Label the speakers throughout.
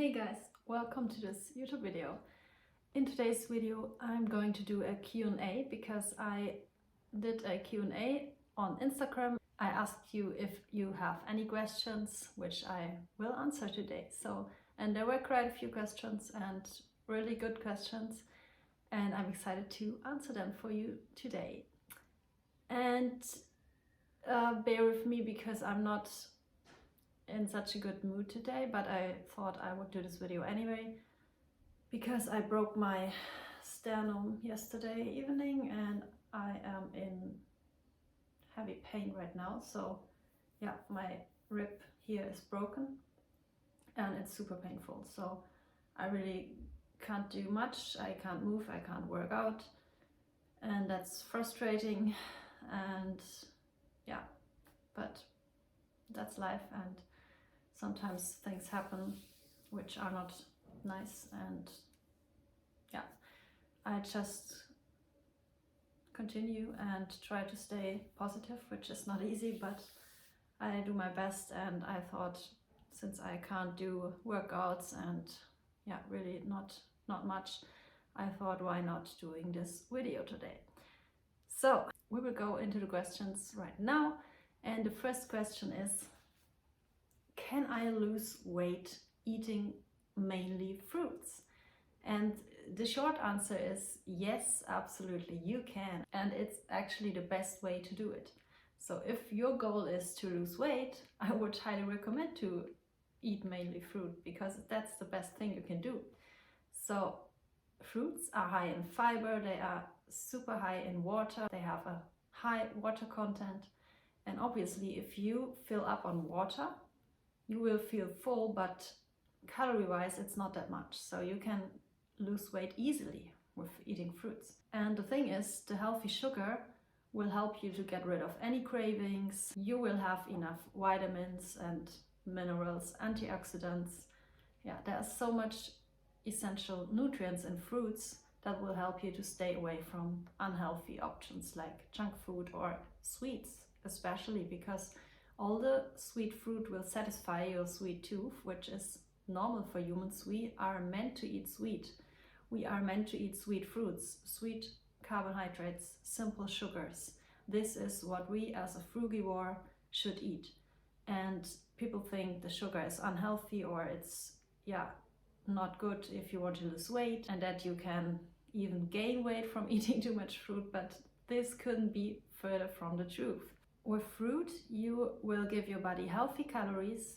Speaker 1: Hey guys, welcome to this YouTube video. In today's video I'm going to do a Q&A because I did a Q&A on Instagram. I asked you if you have any questions, which I will answer today. And there were quite a few questions and really good questions, and I'm excited to answer them for you today. And bear with me because I'm not in such a good mood today, but I thought I would do this video anyway because I broke my sternum yesterday evening and I am in heavy pain right now. So yeah, my rib here is broken and it's super painful. So I really can't do much. I can't move, I can't work out, and that's frustrating. And yeah, but that's life, and sometimes things happen which are not nice, and yeah, I just continue and try to stay positive, which is not easy, but I do my best. And I thought, since I can't do workouts and yeah, really not much, I thought, why not doing this video today? So we will go into the questions right now, and the first question is, can I lose weight eating mainly fruits? And the short answer is yes, absolutely you can, and it's actually the best way to do it. So if your goal is to lose weight, I would highly recommend to eat mainly fruit, because that's the best thing you can do. So fruits are high in fiber, they are super high in water, they have a high water content, and obviously if you fill up on water, you will feel full, but calorie-wise it's not that much. So you can lose weight easily with eating fruits. And the thing is, the healthy sugar will help you to get rid of any cravings. You will have enough vitamins and minerals, antioxidants. Yeah, there's so much essential nutrients in fruits that will help you to stay away from unhealthy options like junk food or sweets, especially because all the sweet fruit will satisfy your sweet tooth, which is normal for humans. We are meant to eat sweet. We are meant to eat sweet fruits, sweet carbohydrates, simple sugars. This is what we as a frugivore should eat. And people think the sugar is unhealthy, or it's not good if you want to lose weight, and that you can even gain weight from eating too much fruit, but this couldn't be further from the truth. With fruit, you will give your body healthy calories,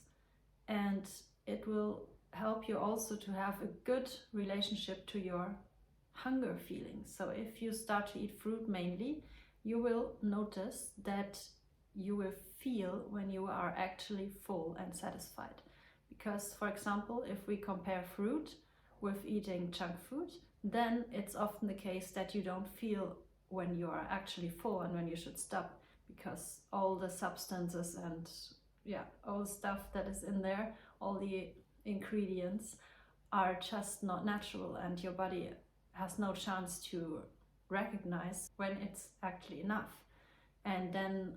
Speaker 1: and it will help you also to have a good relationship to your hunger feelings. So if you start to eat fruit mainly, you will notice that you will feel when you are actually full and satisfied. Because, for example, if we compare fruit with eating junk food, then it's often the case that you don't feel when you are actually full and when you should stop, because all the substances and all the stuff that is in there, all the ingredients are just not natural, and your body has no chance to recognize when it's actually enough. And then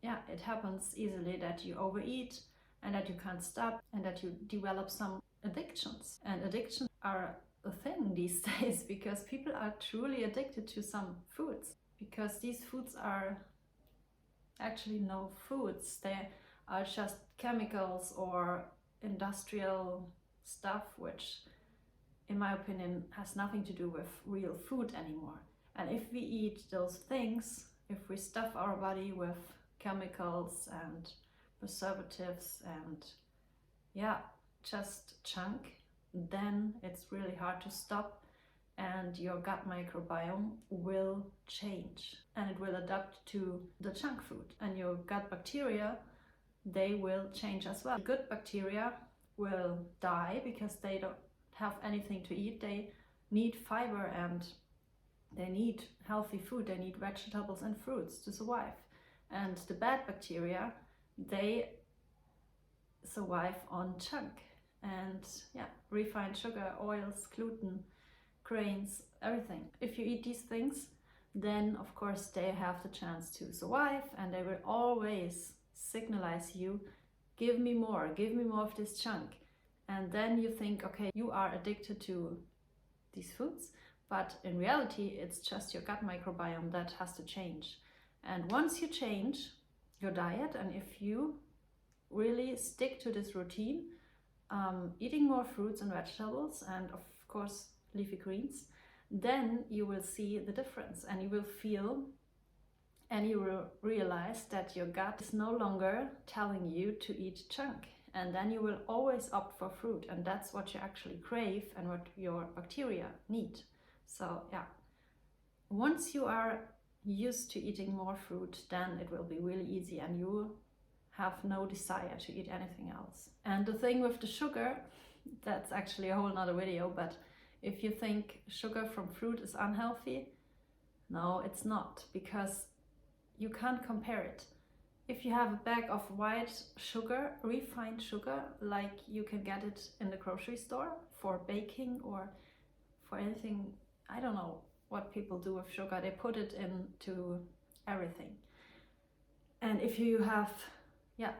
Speaker 1: it happens easily that you overeat and that you can't stop, and that you develop some addictions. And addictions are a thing these days because people are truly addicted to some foods, because these foods are actually no foods. They are just chemicals or industrial stuff, which in my opinion has nothing to do with real food anymore. And if we eat those things, if we stuff our body with chemicals and preservatives and just junk, then it's really hard to stop, and your gut microbiome will change and it will adapt to the junk food, and your gut bacteria, they will change as well. Good bacteria will die because they don't have anything to eat. They need fiber and they need healthy food. They need vegetables and fruits to survive. And the bad bacteria, they survive on junk and refined sugar, oils, gluten, grains, everything. If you eat these things, then of course they have the chance to survive, and they will always signalize you, give me more of this junk. And then you think, okay, you are addicted to these foods, but in reality, it's just your gut microbiome that has to change. And once you change your diet, and if you really stick to this routine, eating more fruits and vegetables, and of course leafy greens, then you will see the difference, and you will feel and you will realize that your gut is no longer telling you to eat junk. And then you will always opt for fruit, and that's what you actually crave and what your bacteria need. So yeah, once you are used to eating more fruit, then it will be really easy and you have no desire to eat anything else. And the thing with the sugar, that's actually a whole nother video, but if you think sugar from fruit is unhealthy, no, it's not, because you can't compare it. If you have a bag of white sugar, refined sugar, like you can get it in the grocery store for baking or for anything, I don't know what people do with sugar, they put it into everything. And if you have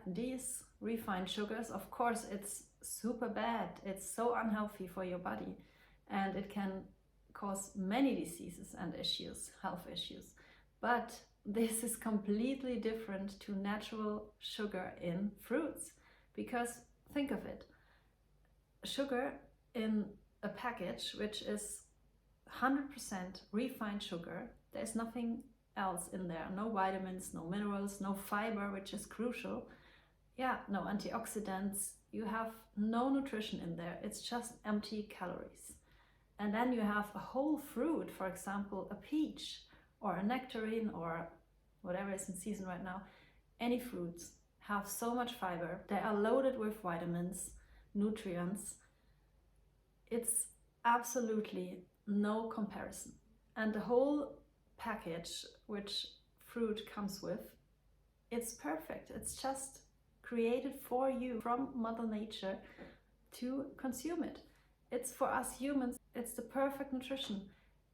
Speaker 1: these refined sugars, of course it's super bad, it's so unhealthy for your body, and it can cause many diseases and issues, health issues. But this is completely different to natural sugar in fruits, because think of it, sugar in a package which is 100% refined sugar, there's nothing else in there, no vitamins, no minerals, no fiber, which is crucial, no antioxidants, you have no nutrition in there, it's just empty calories. And then you have a whole fruit, for example a peach or a nectarine or whatever is in season right now. Any fruits have so much fiber, they are loaded with vitamins, nutrients. It's absolutely no comparison. And the whole package which fruit comes with, it's perfect. It's just created for you from Mother Nature to consume it. It's for us humans, it's the perfect nutrition.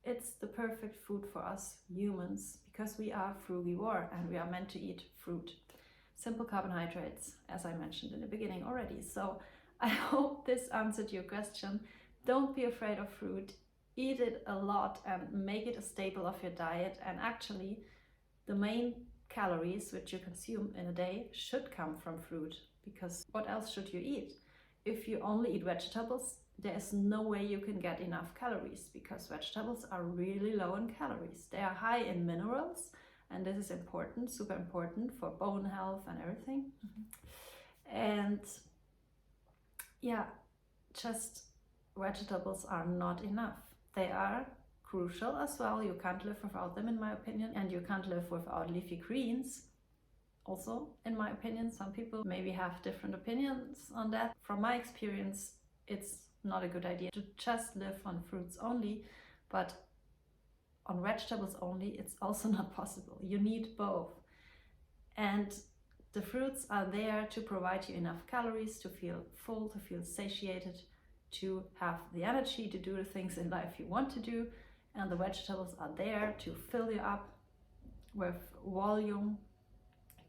Speaker 1: It's the perfect food for us humans, because we are frugivore and we are meant to eat fruit. Simple carbohydrates, as I mentioned in the beginning already. So I hope this answered your question. Don't be afraid of fruit. Eat it a lot and make it a staple of your diet. And actually, the main calories which you consume in a day should come from fruit, because what else should you eat? If you only eat vegetables, there's no way you can get enough calories, because vegetables are really low in calories. They are high in minerals, and this is important, super important for bone health and everything. And just vegetables are not enough. They are crucial as well. You can't live without them, in my opinion, and you can't live without leafy greens also, in my opinion. Some people maybe have different opinions on that. From my experience, it's not a good idea to just live on fruits only, but on vegetables only, it's also not possible. You need both. And the fruits are there to provide you enough calories to feel full, to feel satiated, to have the energy to do the things in life you want to do. And the vegetables are there to fill you up with volume,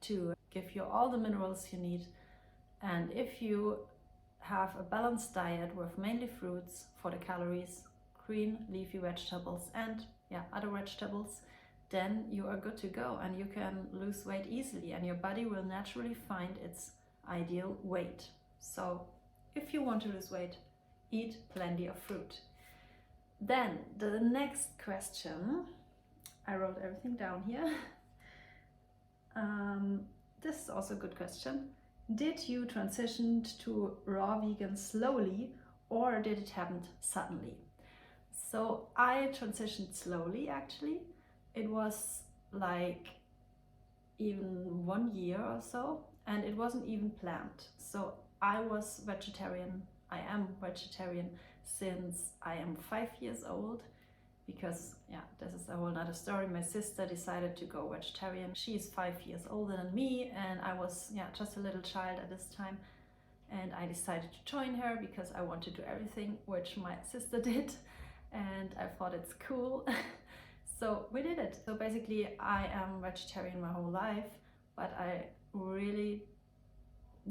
Speaker 1: to give you all the minerals you need. And if you have a balanced diet with mainly fruits for the calories, green leafy vegetables and other vegetables, then you are good to go and you can lose weight easily, and your body will naturally find its ideal weight. So if you want to lose weight, eat plenty of fruit. Then the next question, I wrote everything down here. This is also a good question. Did you transition to raw vegan slowly, or did it happen suddenly? So I transitioned slowly, actually. It was like even 1 year or so, and it wasn't even planned. So I was vegetarian. I am vegetarian since I am 5 years old, because this is a whole nother story. My sister decided to go vegetarian. She is 5 years older than me, and I was just a little child at this time, and I decided to join her because I want to do everything which my sister did, and I thought it's cool. So we did it. So basically I am vegetarian my whole life, but I really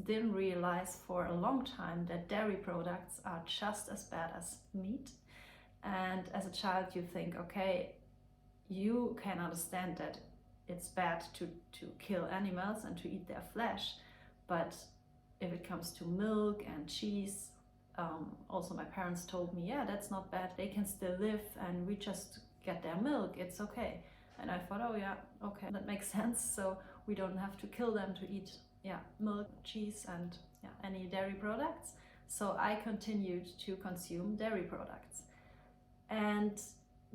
Speaker 1: didn't realize for a long time that dairy products are just as bad as meat. And as a child you think, okay, you can understand that it's bad to kill animals and to eat their flesh, but if it comes to milk and cheese, also my parents told me, yeah, that's not bad, they can still live and we just get their milk, it's okay. And I thought, oh yeah, okay, that makes sense, so we don't have to kill them to eat milk, cheese and any dairy products. So I continued to consume dairy products. And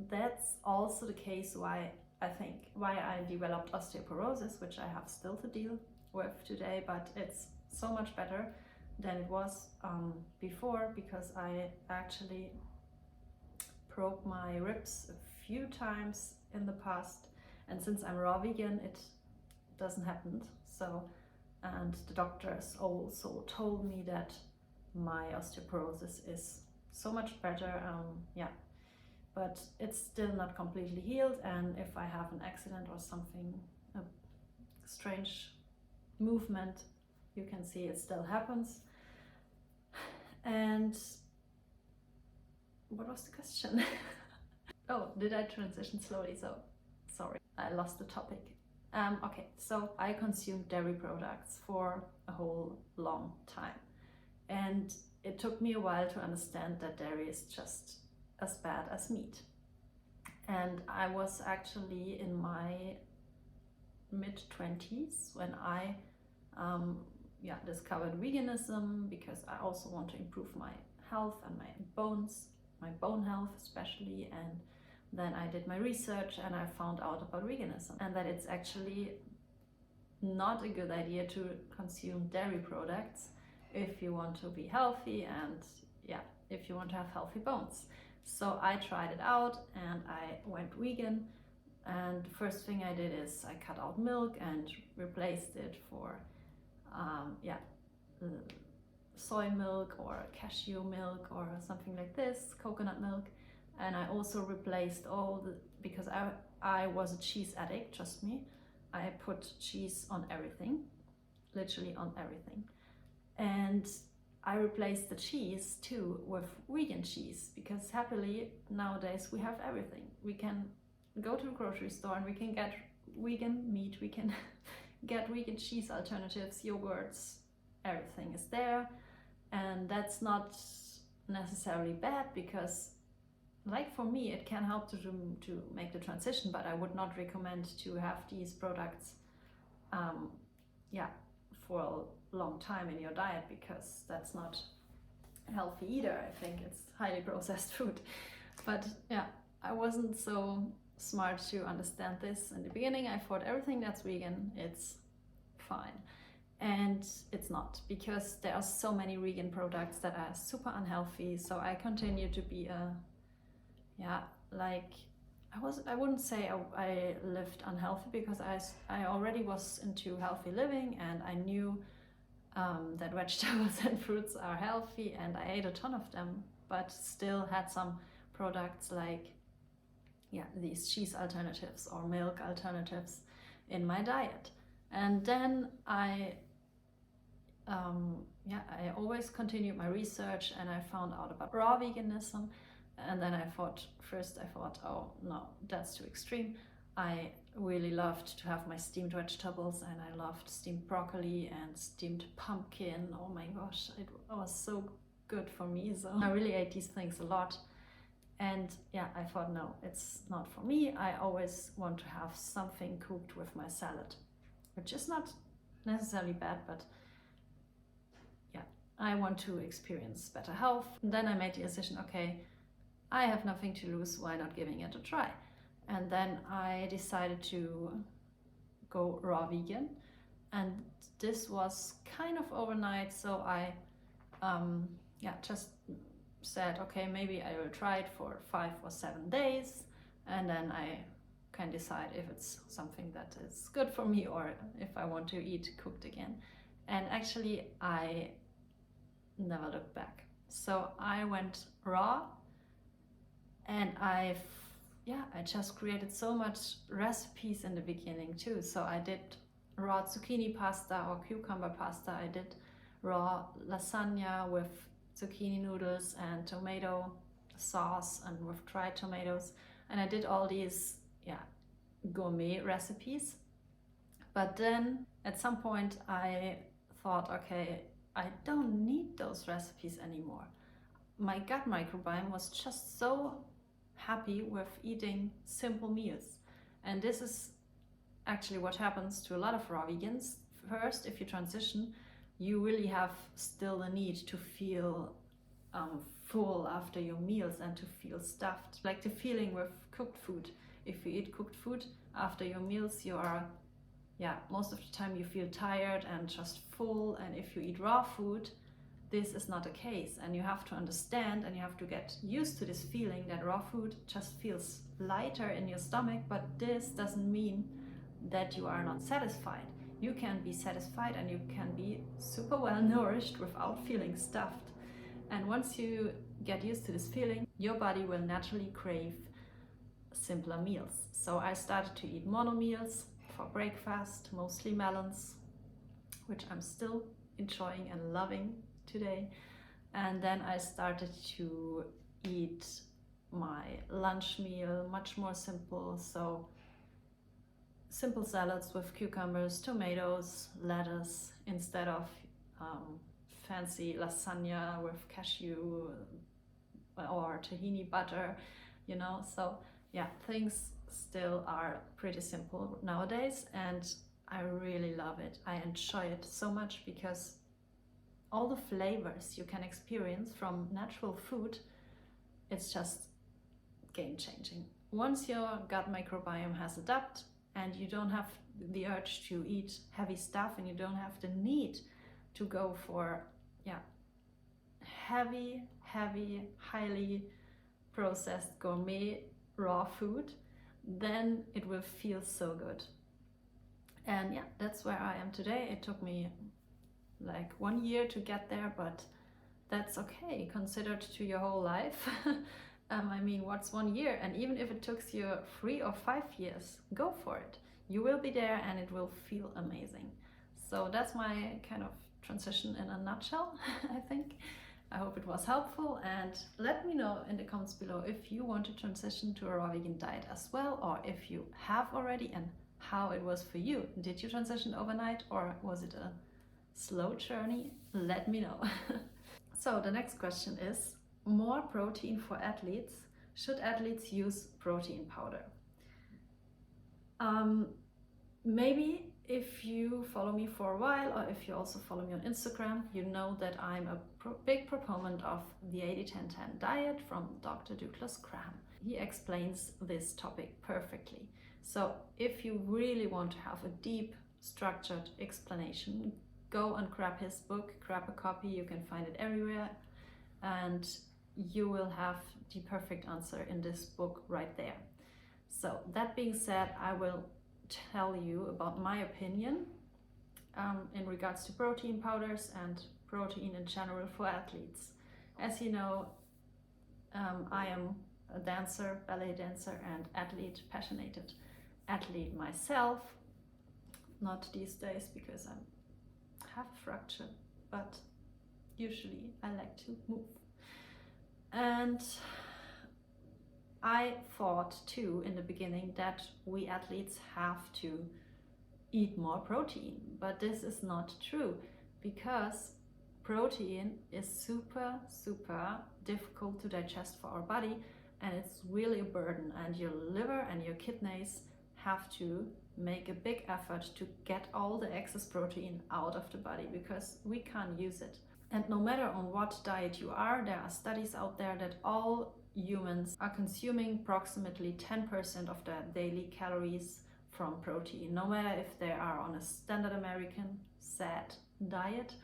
Speaker 1: that's also the case why I developed osteoporosis, which I have still to deal with today, but it's so much better than it was before, because I actually broke my ribs a few times in the past, and since I'm raw vegan it doesn't happen. So, and the doctors also told me that my osteoporosis is so much better, but it's still not completely healed, and if I have an accident or something, a strange movement, you can see it still happens. And what was the question? Oh, did I transition slowly? So sorry, I lost the topic. Okay, so I consumed dairy products for a whole long time, and it took me a while to understand that dairy is just as bad as meat. And I was actually in my mid-20s when I discovered veganism, because I also want to improve my health and my bone health especially. And then I did my research and I found out about veganism, and that it's actually not a good idea to consume dairy products if you want to be healthy and if you want to have healthy bones. So I tried it out and I went vegan, and the first thing I did is I cut out milk and replaced it for soy milk or cashew milk or something like this, coconut milk. And I also replaced because I was a cheese addict, trust me. I put cheese on everything, literally on everything. And I replaced the cheese too with vegan cheese, because happily nowadays we have everything. We can go to the grocery store and we can get vegan meat, we can get vegan cheese alternatives, yogurts, everything is there. And that's not necessarily bad, because like for me it can help to make the transition, but I would not recommend to have these products for a long time in your diet, because that's not healthy either. I think it's highly processed food. But I wasn't so smart to understand this in the beginning. I thought everything that's vegan, it's fine. And it's not, because there are so many vegan products that are super unhealthy. So I continue to be I wouldn't say I lived unhealthy, because I already was into healthy living, and I knew that vegetables and fruits are healthy, and I ate a ton of them, but still had some products like these cheese alternatives or milk alternatives in my diet. And then I always continued my research, and I found out about raw veganism. And then I thought, oh no, that's too extreme. I really loved to have my steamed vegetables, and I loved steamed broccoli and steamed pumpkin. Oh my gosh, it was so good for me. So I really ate these things a lot. And I thought, no, it's not for me. I always want to have something cooked with my salad, which is not necessarily bad, but I want to experience better health. And then I made the decision, okay, I have nothing to lose, why not giving it a try? And then I decided to go raw vegan, and this was kind of overnight. So I just said, okay, maybe I will try it for 5 or 7 days, and then I can decide if it's something that is good for me or if I want to eat cooked again. And actually I never looked back. So I went raw, and I just created so much recipes in the beginning too. So I did raw zucchini pasta or cucumber pasta. I did raw lasagna with zucchini noodles and tomato sauce and with dried tomatoes. And I did all these gourmet recipes. But then at some point I thought, okay, I don't need those recipes anymore. My gut microbiome was just so happy with eating simple meals. And this is actually what happens to a lot of raw vegans. First, if you transition, you really have still the need to feel full after your meals and to feel stuffed. Like the feeling with cooked food. If you eat cooked food after your meals, you are, most of the time you feel tired and just full. And if you eat raw food, this is not the case. And you have to understand and you have to get used to this feeling that raw food just feels lighter in your stomach, but this doesn't mean that you are not satisfied. You can be satisfied and you can be super well nourished without feeling stuffed. And once you get used to this feeling, your body will naturally crave simpler meals. So I started to eat mono meals for breakfast, mostly melons, which I'm still enjoying and loving today. And then I started to eat my lunch meal much more simple. So simple salads with cucumbers, tomatoes, lettuce, instead of fancy lasagna with cashew or tahini butter, So things still are pretty simple nowadays, and I really love it. I enjoy it so much because all the flavors you can experience from natural food, it's just game-changing. Once your gut microbiome has adapted and you don't have the urge to eat heavy stuff and you don't have the need to go for heavy, highly processed gourmet raw food, then it will feel so good. And that's where I am today. It took me like 1 year to get there, but that's okay, considered to your whole life. I mean, what's 1 year? And even if it took you 3 or 5 years, go for it. You will be there and it will feel amazing. So that's my kind of transition in a nutshell, I think. I hope it was helpful, and let me know in the comments below if you want to transition to a raw vegan diet as well, or if you have already and how it was for you. Did you transition overnight or was it a slow journey? Let me know. So the next question is, more protein for athletes. Should athletes use protein powder? Maybe if you follow me for a while, or if you also follow me on Instagram, you know that I'm a big proponent of the 80-10-10 diet from Dr. Douglas Graham. He explains this topic perfectly. So if you really want to have a deep, structured explanation, go and grab his book, grab a copy, you can find it everywhere, and you will have the perfect answer in this book right there. So that being said, I will tell you about my opinion in regards to protein powders and protein in general for athletes. As you know, I am a dancer, ballet dancer and athlete, passionate athlete myself. Not these days because I have a fracture, but usually I like to move. And I thought too in the beginning that we athletes have to eat more protein, but this is not true, because protein is super difficult to digest for our body, and it's really a burden, and your liver and your kidneys have to make a big effort to get all the excess protein out of the body because we can't use it. And no matter on what diet you are, there are studies out there that all humans are consuming approximately 10% of their daily calories from protein, no matter if they are on a standard American SAD diet,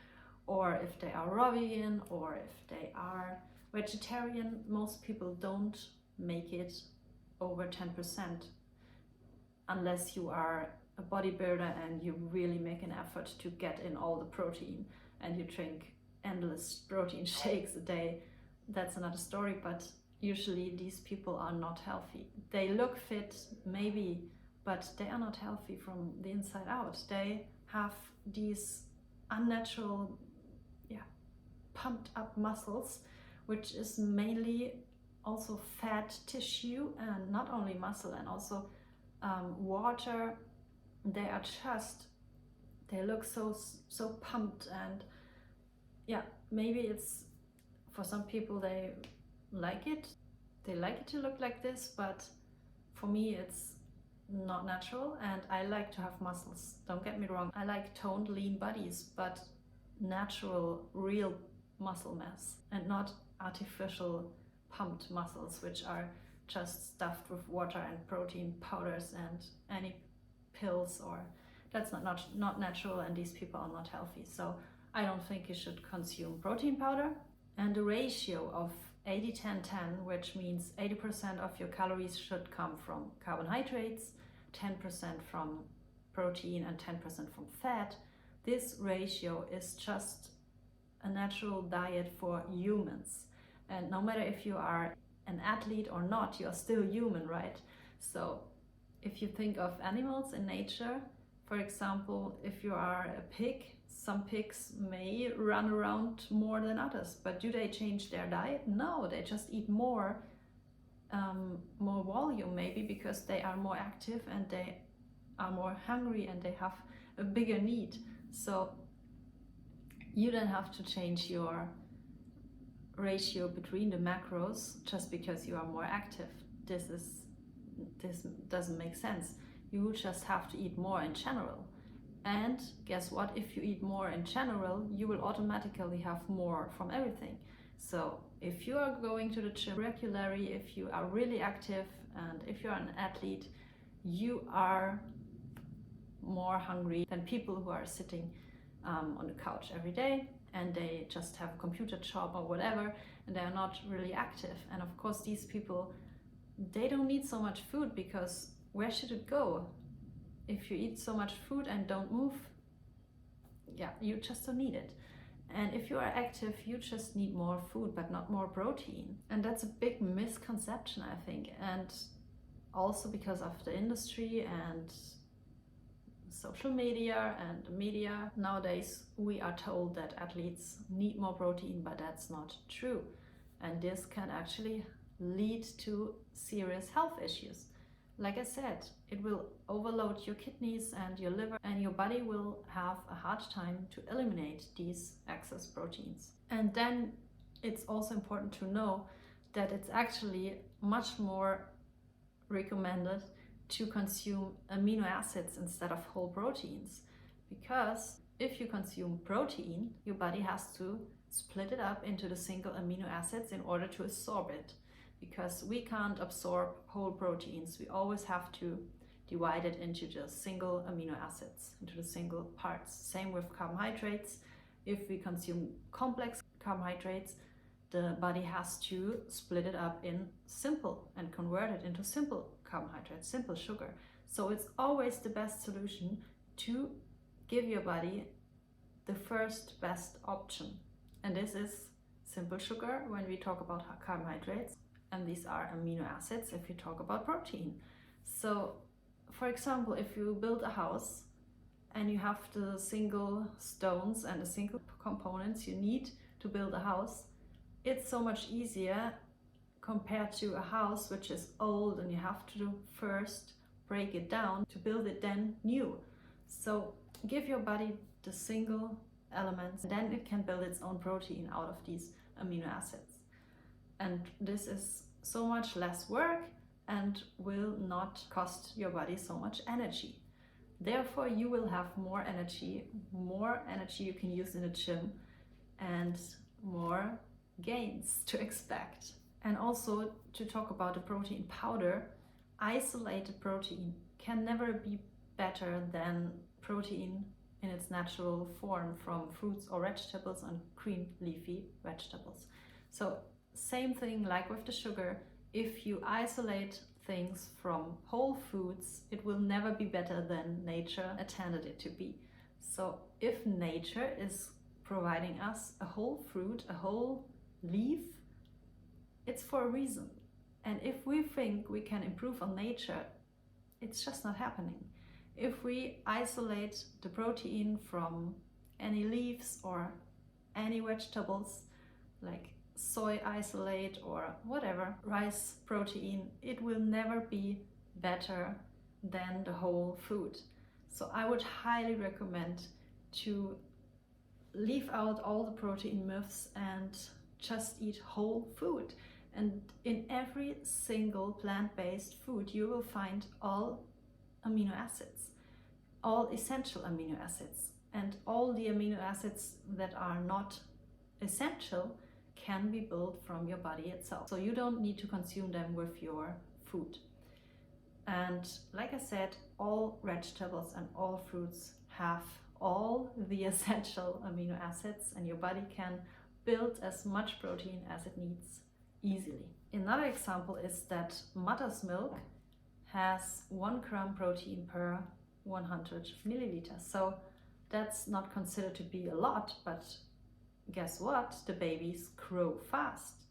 Speaker 1: or if they are raw vegan, or if they are vegetarian. Most people don't make it over 10% unless you are a bodybuilder and you really make an effort to get in all the protein and you drink endless protein shakes a day. That's another story, but usually these people are not healthy. They look fit, maybe, but they are not healthy from the inside out. They have these unnatural pumped up muscles, which is mainly also fat tissue and not only muscle, and also water. They are just, they look so pumped, and yeah, maybe it's for some people they like it to look like this, but for me it's not natural, and I like to have muscles. Don't get me wrong, I like toned lean bodies, but natural, real muscle mass, and not artificial pumped muscles which are just stuffed with water and protein powders and any pills, or that's not natural, and these people are not healthy. So I don't think you should consume protein powder. And the ratio of 80-10-10, which means 80% of your calories should come from carbohydrates, 10% from protein, and 10% from fat. This ratio is just a natural diet for humans. And no matter if you are an athlete or not, you are still human, right? So if you think of animals in nature, for example, if you are a pig, some pigs may run around more than others, but do they change their diet? No, they just eat more volume, maybe because they are more active and they are more hungry and they have a bigger need. So you don't have to change your ratio between the macros just because you are more active. This doesn't make sense. You just have to eat more in general. And guess what? If you eat more in general, you will automatically have more from everything. So if you are going to the gym regularly, if you are really active, and if you're an athlete, you are more hungry than people who are sitting on the couch every day and they just have a computer job or whatever, and they are not really active. And of course, these people, they don't need so much food, because where should it go? If you eat so much food and don't move, yeah, you just don't need it. And if you are active, you just need more food, but not more protein. And that's a big misconception, I think. And also because of the industry and social media and the media, nowadays we are told that athletes need more protein, but that's not true. And this can actually lead to serious health issues. Like I said, it will overload your kidneys and your liver, and your body will have a hard time to eliminate these excess proteins. And then it's also important to know that it's actually much more recommended to consume amino acids instead of whole proteins, because if you consume protein, your body has to split it up into the single amino acids in order to absorb it. Because we can't absorb whole proteins, we always have to divide it into the single amino acids, into the single parts. Same with carbohydrates. If we consume complex carbohydrates, the body has to split it up in simple and convert it into simple carbohydrates, simple sugar. So it's always the best solution to give your body the first best option. And this is simple sugar when we talk about carbohydrates. And these are amino acids if you talk about protein. So for example, if you build a house and you have the single stones and the single components you need to build a house, it's so much easier compared to a house which is old and you have to first break it down to build it then new. So give your body the single elements, then it can build its own protein out of these amino acids. And this is so much less work and will not cost your body so much energy. Therefore, you will have more energy you can use in the gym, and more gains to expect. And also, to talk about the protein powder, isolated protein can never be better than protein in its natural form from fruits or vegetables and green leafy vegetables. So same thing like with the sugar, if you isolate things from whole foods, it will never be better than nature intended it to be. So if nature is providing us a whole fruit, a whole leaf, it's for a reason. And if we think we can improve on nature, it's just not happening. If we isolate the protein from any leaves or any vegetables, like soy isolate or whatever, rice protein, it will never be better than the whole food. So I would highly recommend to leave out all the protein myths and just eat whole food. And in every single plant-based food, you will find all amino acids, all essential amino acids, and all the amino acids that are not essential can be built from your body itself. So you don't need to consume them with your food. And like I said, all vegetables and all fruits have all the essential amino acids, and your body can build as much protein as it needs easily. Another example is that mother's milk has 1 gram protein per 100 milliliters. So that's not considered to be a lot, but guess what? The babies grow fast.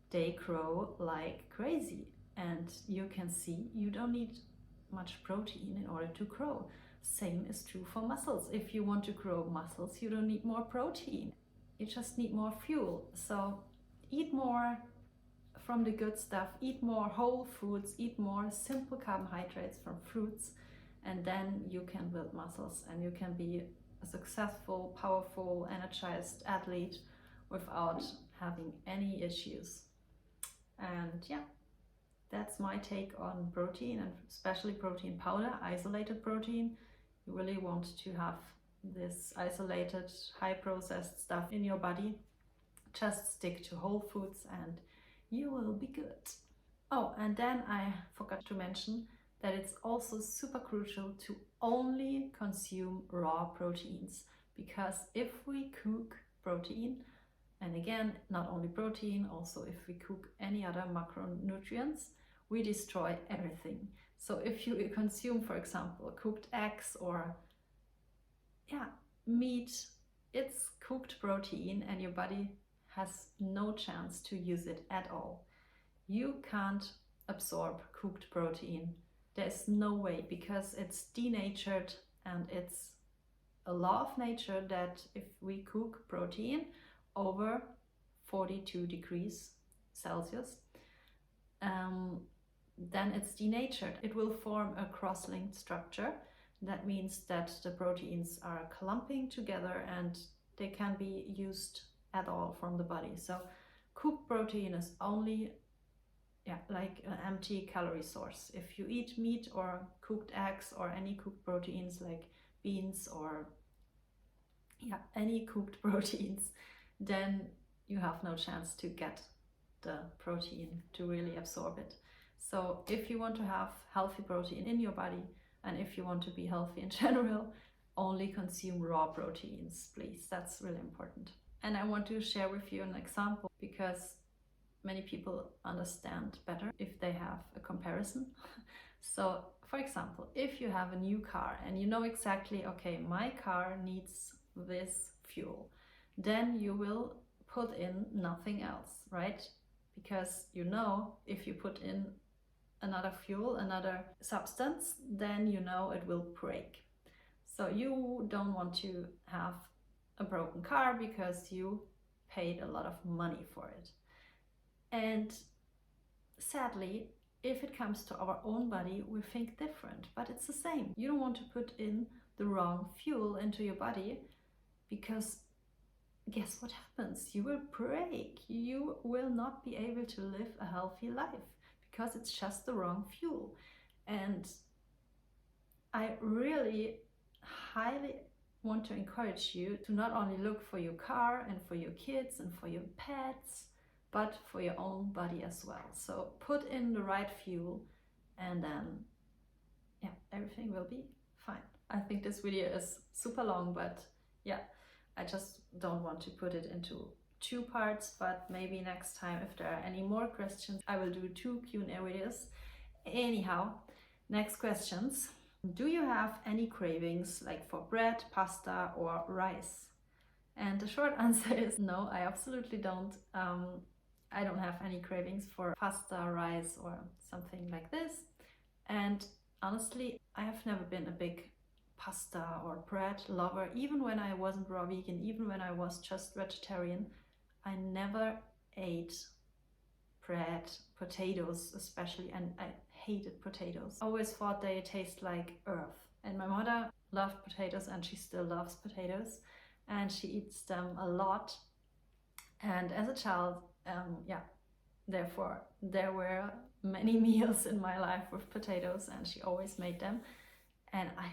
Speaker 1: They grow like crazy. And you can see you don't need much protein in order to grow. Same is true for muscles. If you want to grow muscles, you don't need more protein. You just need more fuel. So eat more from the good stuff, eat more whole foods, eat more simple carbohydrates from fruits, and then you can build muscles and you can be a successful, powerful, energized athlete without having any issues. And yeah, that's my take on protein, and especially protein powder, isolated protein. You really want to have this isolated, high processed stuff in your body. Just stick to whole foods and you will be good. Oh, and then I forgot to mention that it's also super crucial to only consume raw proteins, because if we cook protein, and again, not only protein, also if we cook any other macronutrients, we destroy everything. So if you consume, for example, cooked eggs or meat, it's cooked protein and your body has no chance to use it at all. You can't absorb cooked protein. There's no way, because it's denatured, and it's a law of nature that if we cook protein over 42 degrees Celsius, then it's denatured. It will form a cross-linked structure. That means that the proteins are clumping together and they can be used at all from the body. So cooked protein is only like an empty calorie source. If you eat meat or cooked eggs or any cooked proteins like beans or any cooked proteins, then you have no chance to get the protein to really absorb it. So if you want to have healthy protein in your body, and if you want to be healthy in general, only consume raw proteins, please. That's really important. And I want to share with you an example, because many people understand better if they have a comparison. So for example, if you have a new car and you know exactly, okay, my car needs this fuel, then you will put in nothing else, right? Because you know if you put in another fuel, another substance, then you know it will break. So you don't want to have a broken car because you paid a lot of money for it. And sadly, if it comes to our own body, we think different, but it's the same. You don't want to put in the wrong fuel into your body, because guess what happens? You will break. You will not be able to live a healthy life because it's just the wrong fuel. And I really highly want to encourage you to not only look for your car and for your kids and for your pets, but for your own body as well. So put in the right fuel, and then everything will be fine. I think this video is super long, but I just don't want to put it into 2 parts, but maybe next time, if there are any more questions, I will do 2 Q&A videos. Anyhow, next questions. Do you have any cravings, like for bread, pasta or rice? And the short answer is no, I absolutely don't. I don't have any cravings for pasta, rice or something like this. And honestly, I have never been a big pasta or bread lover. Even when I wasn't raw vegan, even when I was just vegetarian, I never ate bread, potatoes especially, and I hated potatoes. I always thought they taste like earth. And my mother loved potatoes, and she still loves potatoes, and she eats them a lot. And as a child, therefore there were many meals in my life with potatoes, and she always made them, and I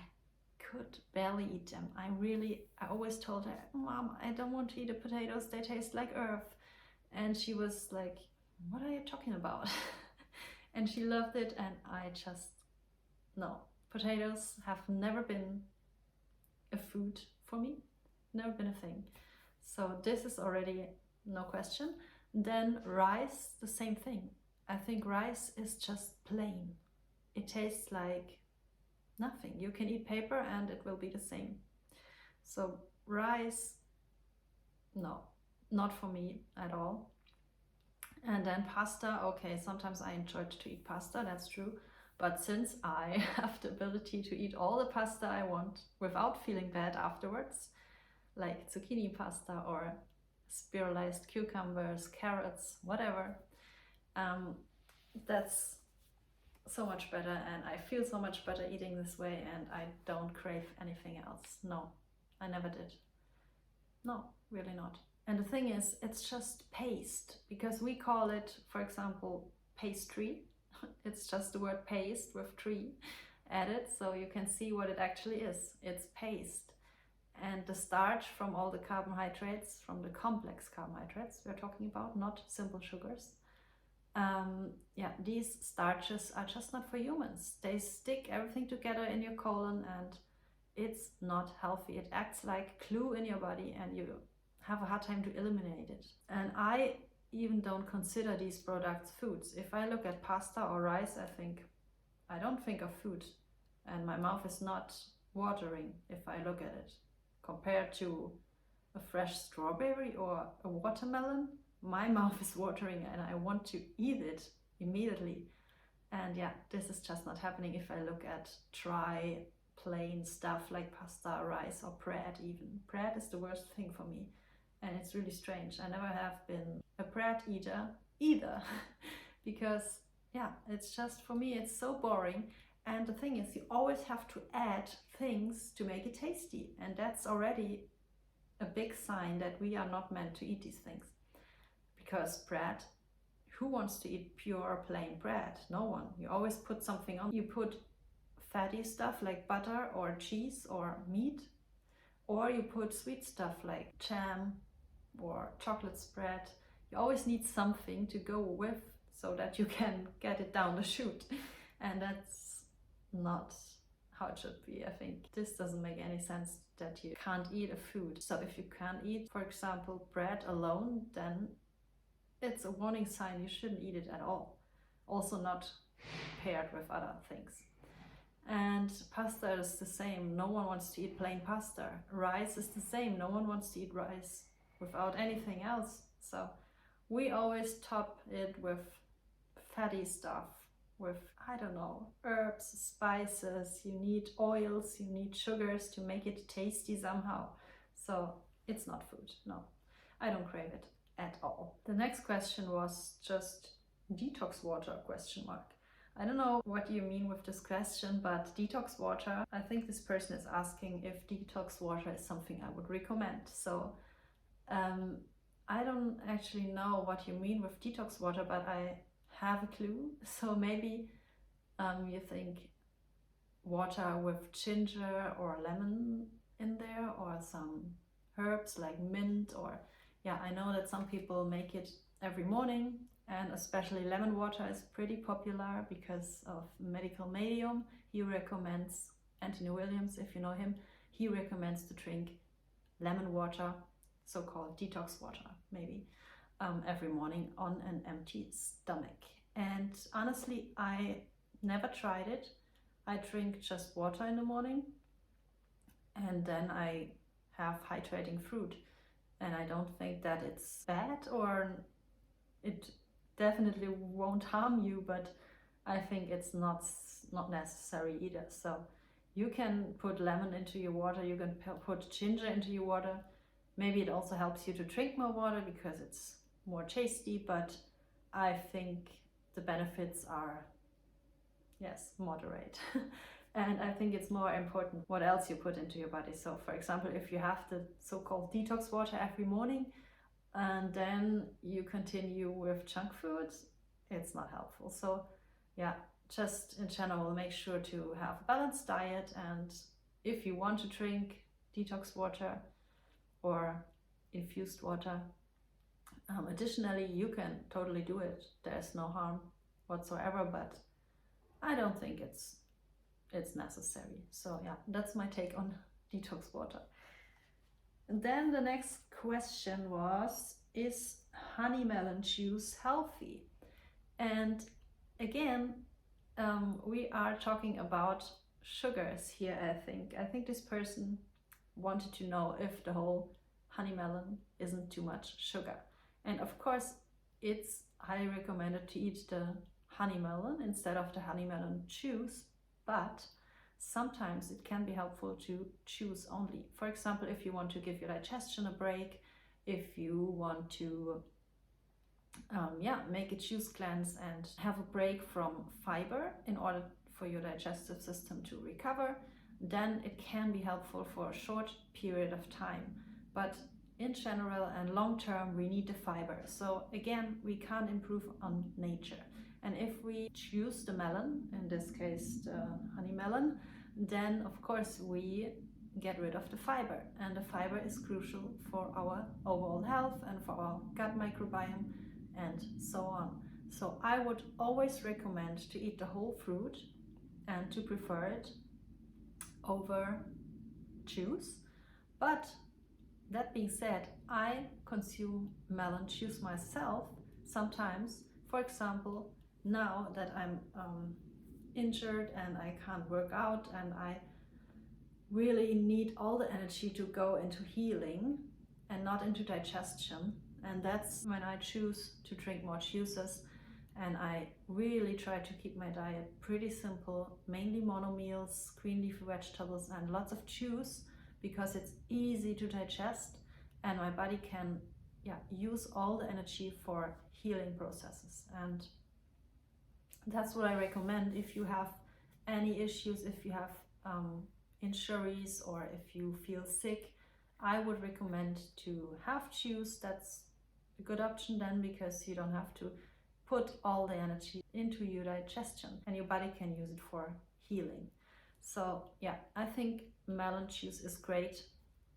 Speaker 1: could barely eat them. I always told her, Mom, I don't want to eat the potatoes, they taste like earth. And she was like, what are you talking about? And she loved it, and I just, no, potatoes have never been a food for me, never been a thing. So this is already no question. Then rice, the same thing. I think rice is just plain. It tastes like nothing. You can eat paper and it will be the same. So rice, no, not for me at all. And then pasta, okay, sometimes I enjoyed to eat pasta, that's true. But since I have the ability to eat all the pasta I want without feeling bad afterwards, like zucchini pasta or spiralized cucumbers, carrots, whatever, that's so much better, and I feel so much better eating this way, and I don't crave anything else. No, I never did. No, really not. And the thing is, it's just paste, because we call it, for example, pastry. It's just the word paste with tree added, so you can see what it actually is. It's paste. And the starch from all the carbohydrates, from the complex carbohydrates we're talking about, not simple sugars, these starches are just not for humans. They stick everything together in your colon, and it's not healthy. It acts like glue in your body, and you have a hard time to eliminate it. And I even don't consider these products foods. If I look at pasta or rice, I don't think of food, and my mouth is not watering if I look at it. Compared to a fresh strawberry or a watermelon, my mouth is watering and I want to eat it immediately. And yeah, this is just not happening if I look at dry, plain stuff like pasta, rice, or bread even. Bread is the worst thing for me, and it's really strange. I never have been a bread eater either, because yeah, it's just, for me, it's so boring. And the thing is, you always have to add things to make it tasty, and that's already a big sign that we are not meant to eat these things. Because bread, who wants to eat pure plain bread? No one. You always put something on. You put fatty stuff like butter or cheese or meat, or you put sweet stuff like jam or chocolate spread. You always need something to go with so that you can get it down the chute. And that's not how it should be. I think this doesn't make any sense, that you can't eat a food. So if you can't eat, for example, bread alone, then it's a warning sign. You shouldn't eat it at all. Also not paired with other things. And pasta is the same. No one wants to eat plain pasta. Rice is the same. No one wants to eat rice without anything else. So we always top it with fatty stuff, with, I don't know, herbs, spices. You need oils, you need sugars to make it tasty somehow. So it's not food. No, I don't crave it at all. The next question was just detox water, question mark. I don't know what you mean with this question, but detox water, I think this person is asking if detox water is something I would recommend. So I don't actually know what you mean with detox water, but I have a clue. So maybe you think water with ginger or lemon in there, or some herbs like mint, or yeah, I know that some people make it every morning, and especially lemon water is pretty popular because of medical medium. He recommends, Anthony Williams, if you know him, he recommends to drink lemon water, so-called detox water, maybe, every morning on an empty stomach. And honestly, I never tried it. I drink just water in the morning, and then I have hydrating fruit. And I don't think that it's bad, or it definitely won't harm you, but I think it's not necessary either. So you can put lemon into your water, you can put ginger into your water. Maybe it also helps you to drink more water because it's more tasty, but I think the benefits are, yes, moderate. And I think it's more important what else you put into your body. So for example, if you have the so-called detox water every morning and then you continue with junk foods, it's not helpful. So yeah, just in general, make sure to have a balanced diet, and if you want to drink detox water or infused water, additionally, you can totally do it. There's no harm whatsoever, but I don't think it's necessary. So yeah, that's my take on detox water. And then the next question was, is honey melon juice healthy? And again, we are talking about sugars here. I think this person wanted to know if the whole honey melon isn't too much sugar. And of course, it's highly recommended to eat the honey melon instead of the honey melon juice, but sometimes it can be helpful to choose only. For example, if you want to give your digestion a break, if you want to make a juice cleanse and have a break from fiber in order for your digestive system to recover, then it can be helpful for a short period of time. But in general and long term, we need the fiber. So again, we can't improve on nature. And if we choose the melon, in this case the honey melon, then of course we get rid of the fiber. And the fiber is crucial for our overall health and for our gut microbiome and so on. So I would always recommend to eat the whole fruit and to prefer it over juice. But that being said, I consume melon juice myself sometimes. For example, now that I'm injured and I can't work out and I really need all the energy to go into healing and not into digestion, and that's when I choose to drink more juices. And I really try to keep my diet pretty simple, mainly mono meals, green leafy vegetables and lots of juice, because it's easy to digest and my body can use all the energy for healing processes. And that's what I recommend if you have any issues, if you have injuries or if you feel sick. I would recommend to have juice. That's a good option then, because you don't have to put all the energy into your digestion and your body can use it for healing. So yeah, I think melon juice is great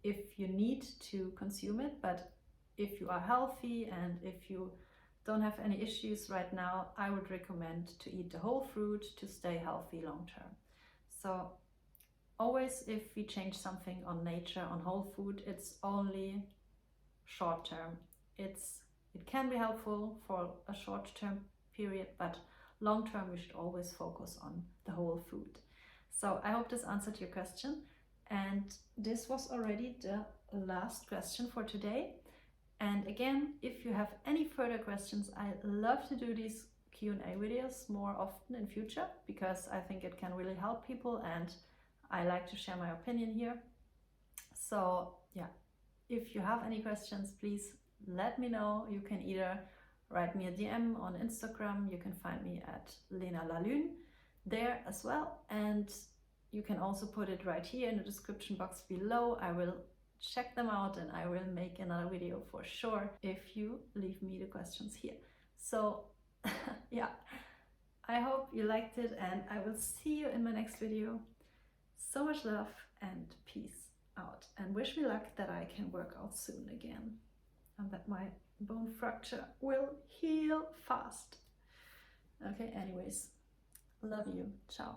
Speaker 1: if you need to consume it, but if you are healthy and if you don't have any issues right now, I would recommend to eat the whole fruit to stay healthy long term. So always, if we change something on nature, on whole food, it's only short term. It can be helpful for a short term period, but long term we should always focus on the whole food. So I hope this answered your question, and this was already the last question for today. And again, if you have any further questions, I love to do these Q&A videos more often in future, because I think it can really help people and I like to share my opinion here. So yeah, if you have any questions, please let me know. You can either write me a DM on Instagram, you can find me at Lena Lalune there as well, and you can also put it right here in the description box below. I will check them out and I will make another video for sure if you leave me the questions here. So yeah, I hope you liked it and I will see you in my next video. So much love and peace out, and wish me luck that I can work out soon again and that my bone fracture will heal fast. Okay, anyways, love you. Ciao.